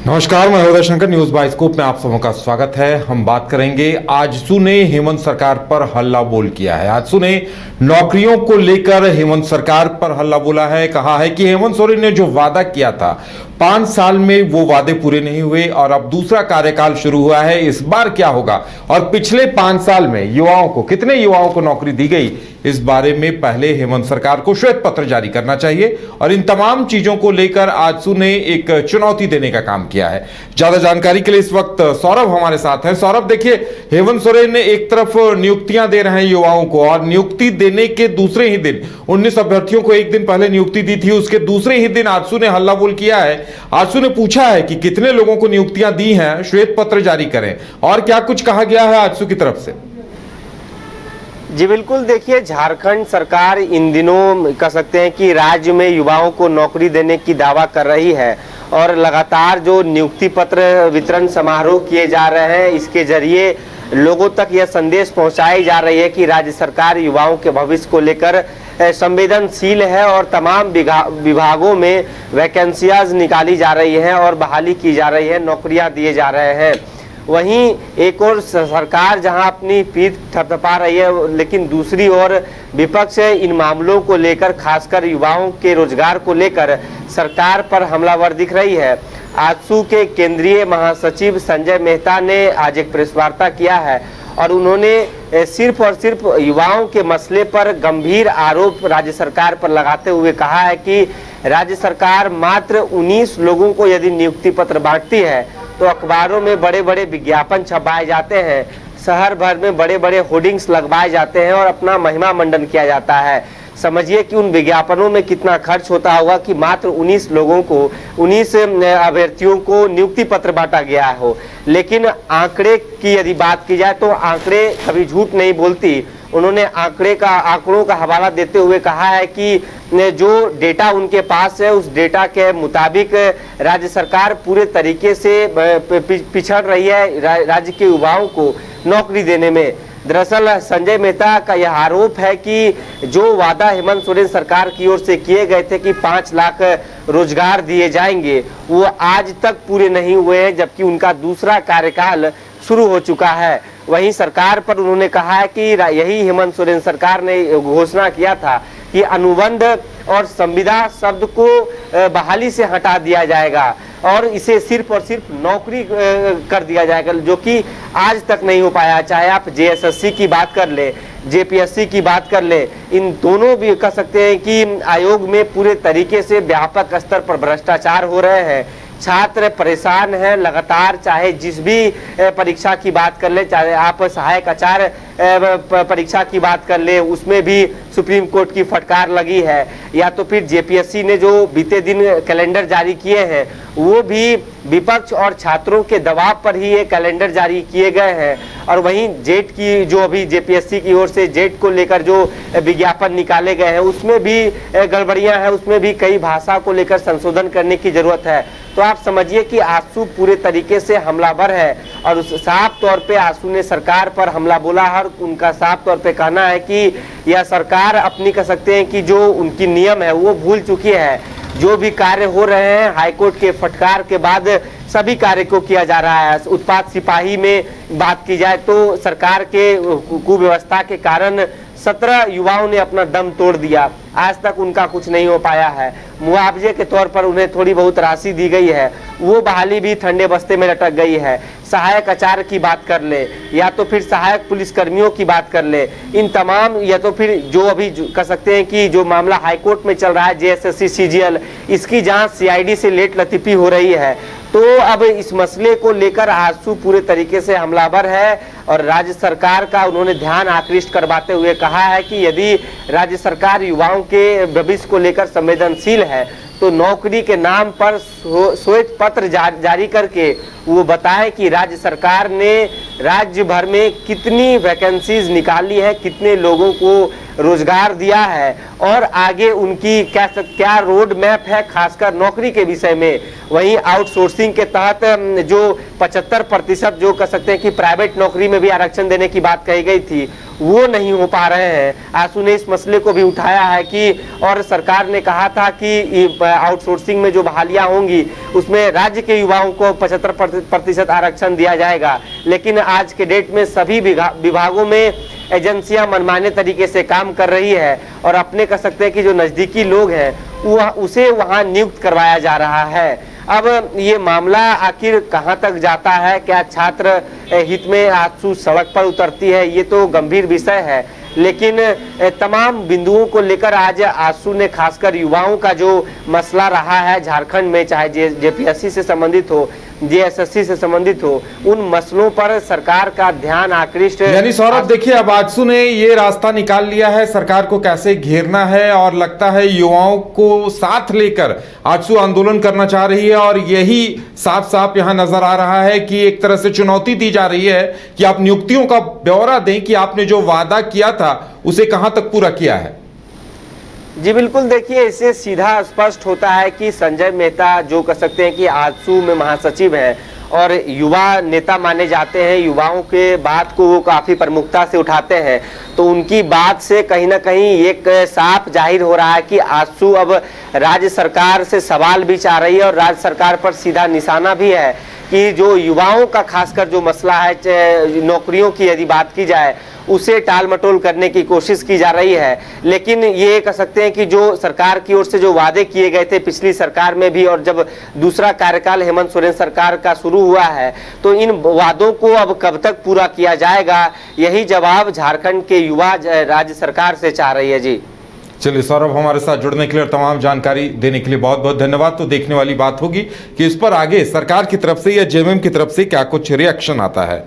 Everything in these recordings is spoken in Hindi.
नमस्कार, मैं उदय शंकर। न्यूज बाइस्कोप में आप सबों का स्वागत है। हम बात करेंगे, आजसू ने हेमंत सरकार पर हल्ला बोल किया है। आजसू ने नौकरियों को लेकर हेमंत सरकार पर हल्ला बोला है। कहा है कि हेमंत सोरेन ने जो वादा किया था 5 साल में वो वादे पूरे नहीं हुए और अब दूसरा कार्यकाल शुरू हुआ है। इस बार क्या होगा और पिछले 5 साल में युवाओं को, कितने युवाओं को नौकरी दी गई, इस बारे में पहले हेमंत सरकार को श्वेत पत्र जारी करना चाहिए। और इन तमाम चीजों को लेकर आजसू ने एक चुनौती देने का काम किया है। ज्यादा जानकारी के लिए इस वक्त सौरभ हमारे साथ हैं। सौरभ, देखिए, हेमंत सोरेन ने एक तरफ नियुक्तियां दे रहे हैं युवाओं को और नियुक्ति देने के दूसरे ही दिन 19 अभ्यर्थियों को एक दिन पहले नियुक्ति दी थी, उसके दूसरे ही दिन आजसू ने हल्ला बोल किया है। आजसू ने पूछा है कि कितने लोगों को नियुक्तियां दी हैं, श्वेत पत्र जारी करें। और क्या कुछ कहा गया है आजसू की तरफ से? जी बिल्कुल, देखिए, झारखंड सरकार इन दिनों कह सकते हैं कि राज्य में युवाओं को नौकरी देने की दावा कर रही है और लगातार जो नियुक्ति पत्र वितरण समारोह किए जा रहे हैं, इसके जरिए लोगों तक यह संदेश पहुंचाई जा रही है कि राज्य सरकार युवाओं के भविष्य को लेकर संवेदनशील है और तमाम विभागों में वैकेंसियाज निकाली जा रही हैं और बहाली की जा रही है, नौकरियां दिए जा रहे हैं। वहीं एक और सरकार जहां अपनी पीठ थपथपा रही है, लेकिन दूसरी ओर विपक्ष इन मामलों को लेकर, खासकर युवाओं के रोजगार को लेकर सरकार पर हमलावर दिख रही है। आजसू के केंद्रीय महासचिव संजय मेहता ने आज एक प्रेस वार्ता किया है और उन्होंने सिर्फ और सिर्फ युवाओं के मसले पर गंभीर आरोप राज्य सरकार पर लगाते हुए कहा है कि राज्य सरकार मात्र 19 लोगों को यदि नियुक्ति पत्र बांटती है तो अखबारों में बड़े बड़े विज्ञापन छपाए जाते हैं, शहर भर में बड़े बड़े होर्डिंग्स लगवाए जाते हैं और अपना महिमा मंडन किया जाता है। समझिए कि उन विज्ञापनों में कितना खर्च होता होगा कि मात्र 19 लोगों को, 19 अभ्यर्थियों को नियुक्ति पत्र बांटा गया हो। लेकिन आंकड़े की यदि बात की जाए तो आंकड़े कभी झूठ नहीं बोलती। उन्होंने आंकड़ों का हवाला देते हुए कहा है कि जो डेटा उनके पास है, उस डेटा के मुताबिक राज्य सरकार पूरे तरीके से पिछड़ रही है राज्य के युवाओं को नौकरी देने में। दरअसल संजय मेहता का यह आरोप है कि जो वादा हेमंत सोरेन सरकार की ओर से किए गए थे कि 5 लाख रोजगार दिए जाएंगे, वो आज तक पूरे नहीं हुए हैं, जबकि उनका दूसरा कार्यकाल शुरू हो चुका है। वहीं सरकार पर उन्होंने कहा है कि यही हेमंत सोरेन सरकार ने घोषणा किया था कि अनुबंध और संविदा शब्द को बहाली से हटा दिया जाएगा और इसे सिर्फ और सिर्फ नौकरी कर दिया जाएगा, जो कि आज तक नहीं हो पाया। चाहे आप जेएसएससी की बात कर ले, जेपीएससी की बात कर ले, इन दोनों भी कह सकते हैं कि आयोग में पूरे तरीके से व्यापक स्तर पर भ्रष्टाचार हो रहे हैं। छात्र परेशान हैं लगातार, चाहे जिस भी परीक्षा की बात कर ले, चाहे आप सहायक आचार्य परीक्षा की बात कर ले, उसमें भी सुप्रीम कोर्ट की फटकार लगी है। या तो फिर जेपीएससी ने जो बीते दिन कैलेंडर जारी किए हैं, वो भी विपक्ष और छात्रों के दबाव पर ही ये कैलेंडर जारी किए गए हैं। और वहीं जेट की, जो अभी जेपीएससी की ओर से जेट को लेकर जो विज्ञापन निकाले गए हैं, उसमें भी गड़बड़ियां हैं, उसमें भी कई भाषा को लेकर संशोधन करने की जरूरत है। तो आप समझिए कि आजसू पूरे तरीके से हमलावर है और साफ तौर पे आजसू ने सरकार पर हमला बोला है। उनका साफ तौर पे कहना है कि यह सरकार अपनी, कह सकते हैं कि जो उनकी नियम है वो भूल चुकी है। जो भी कार्य हो रहे हैं हाईकोर्ट के फटकार के बाद सभी कार्य को किया जा रहा है। उत्पाद सिपाही में बात की जाए तो सरकार के कुव्यवस्था के कारण 17 युवाओं ने अपना दम तोड़ दिया, आज तक उनका कुछ नहीं हो पाया है। मुआवजे के तौर पर उन्हें थोड़ी बहुत राशि दी गई है, वो बहाली भी ठंडे बस्ते में लटक गई है। सहायक आचार्य की बात कर ले या तो फिर सहायक पुलिसकर्मियों की बात कर ले, इन तमाम, या तो फिर जो अभी कह सकते हैं कि जो मामला हाईकोर्ट में चल रहा है जेएसएससी सीजीएल, इसकी जांच सीआईडी से लेट लतीफी हो रही है। तो अब इस मसले को लेकर आजसू पूरे तरीके से हमलावर है और राज्य सरकार का उन्होंने ध्यान आकृष्ट करवाते हुए कहा है कि यदि राज्य सरकार युवाओं के भविष्य को लेकर संवेदनशील है तो नौकरी के नाम पर श्वेत पत्र जारी करके वो बताए कि राज्य सरकार ने राज्य भर में कितनी वैकेंसीज निकाली है, कितने लोगों को रोजगार दिया है और आगे उनकी क्या रोड मैप है, खासकर नौकरी के विषय में। वहीं आउटसोर्सिंग के तहत जो 75% जो कह सकते हैं कि प्राइवेट नौकरी में भी आरक्षण देने की बात कही गई थी, वो नहीं हो पा रहे हैं। आंसू ने इस मसले को भी उठाया है कि और सरकार ने कहा था कि आउटसोर्सिंग में जो बहालियां होंगी उसमें राज्य के युवाओं को 75% आरक्षण दिया जाएगा, लेकिन आज के डेट में सभी विभागों में एजेंसियां मनमाने तरीके से काम कर रही है और अपने कह सकते हैं कि जो नजदीकी लोग हैं उसे वहां नियुक्त करवाया जा रहा है। अब ये मामला आखिर कहां तक जाता है, क्या छात्र हित में आंसू सड़क पर उतरती है, ये तो गंभीर विषय है, लेकिन तमाम बिंदुओं को लेकर आज आंसू ने खासकर युवाओं का जो मसला रहा है झारखंड में, चाहे जेपीएससी से संबंधित हो, जेएसएससी से संबंधित हो, उन मसलों पर सरकार का ध्यान आकृष्ट। यानी सौरभ देखिए, अब आजसू ने ये रास्ता निकाल लिया है सरकार को कैसे घेरना है, और लगता है युवाओं को साथ लेकर आजसू आंदोलन करना चाह रही है, और यही साफ साफ यहां नजर आ रहा है कि एक तरह से चुनौती दी जा रही है कि आप नियुक्तियों का ब्यौरा दें कि आपने जो वादा किया था उसे कहां तक पूरा किया है। जी बिल्कुल, देखिए इससे सीधा स्पष्ट होता है कि संजय मेहता जो कह सकते हैं कि आजसू में महासचिव हैं और युवा नेता माने जाते हैं, युवाओं के बात को वो काफ़ी प्रमुखता से उठाते हैं, तो उनकी बात से कहीं ना कहीं एक साफ जाहिर हो रहा है कि आजसू अब राज्य सरकार से सवाल भी चाह रही है और राज्य सरकार पर सीधा निशाना भी है कि जो युवाओं का खासकर जो मसला है नौकरियों की यदि बात की जाए उसे टाल मटोल करने की कोशिश की जा रही है। लेकिन ये कह सकते हैं कि जो सरकार की ओर से जो वादे किए गए थे पिछली सरकार में भी, और जब दूसरा कार्यकाल हेमंत सोरेन सरकार का शुरू हुआ है, तो इन वादों को अब कब तक पूरा किया जाएगा, यही जवाब झारखंड के युवा राज्य सरकार से चाह रही है। जी चलिए सौरभ, हमारे साथ जुड़ने के लिए और तमाम जानकारी देने के लिए बहुत बहुत धन्यवाद। तो देखने वाली बात होगी कि इस पर आगे सरकार की तरफ से या जेएमएम की तरफ से क्या कुछ रिएक्शन आता है।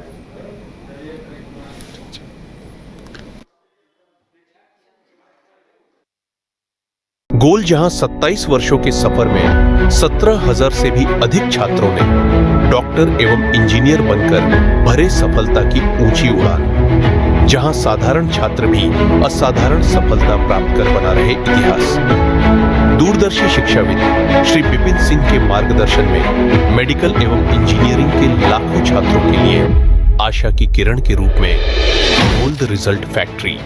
गोल जहां 27 वर्षों के सफर में 17,000 से भी अधिक छात्रों ने डॉक्टर एवं इंजीनियर बनकर भरे सफलता की ऊंची उड़ान, जहां साधारण छात्र भी असाधारण सफलता प्राप्त कर बना रहे इतिहास। दूरदर्शी शिक्षाविद श्री विपिन सिंह के मार्गदर्शन में मेडिकल एवं इंजीनियरिंग के लाखों छात्रों के लिए आशा की किरण के रूप में गोल्ड रिजल्ट फैक्ट्री।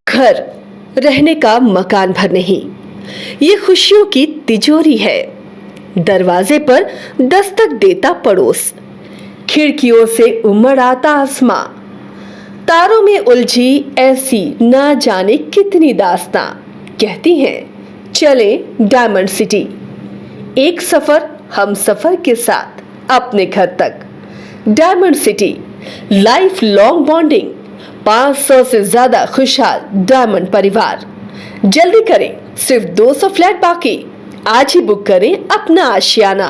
घर रहने का मकान भर नहीं, ये खुशियों की तिजोरी है। दरवाजे पर दस्तक देता पड़ोस, खिड़कियों से उमड़ आता आसमां, तारों में उलझी ऐसी ना जाने कितनी दास्तां। कहती हैं चले डायमंड सिटी, एक सफर हम सफर के साथ अपने घर तक। Diamond city, life long bonding, 500 से ज्यादा खुशहाल डायमंड परिवार। जल्दी करें, सिर्फ 200 फ्लैट बाकी। आज ही बुक करें अपना आशियाना।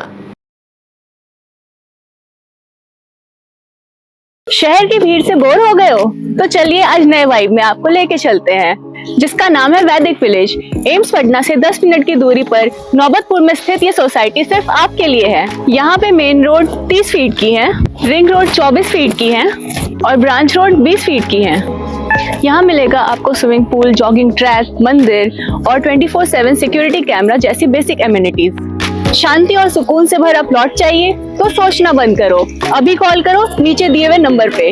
शहर की भीड़ से बोर हो गए हो तो चलिए आज नए वाइब में आपको लेके चलते हैं, जिसका नाम है वैदिक विलेज। एम्स पटना से 10 मिनट की दूरी पर नौबतपुर में स्थित ये सोसाइटी सिर्फ आपके लिए है। यहाँ पे मेन रोड 30 फीट की है, रिंग रोड 24 फीट की है और ब्रांच रोड 20 फीट की है। यहाँ मिलेगा आपको स्विमिंग पूल, जॉगिंग ट्रैक, मंदिर और 24/7 सिक्योरिटी कैमरा जैसी बेसिक एमिनिटीज। शांति और सुकून से भरा प्लॉट चाहिए तो सोचना बंद करो, अभी कॉल करो नीचे दिए हुए नंबर पे।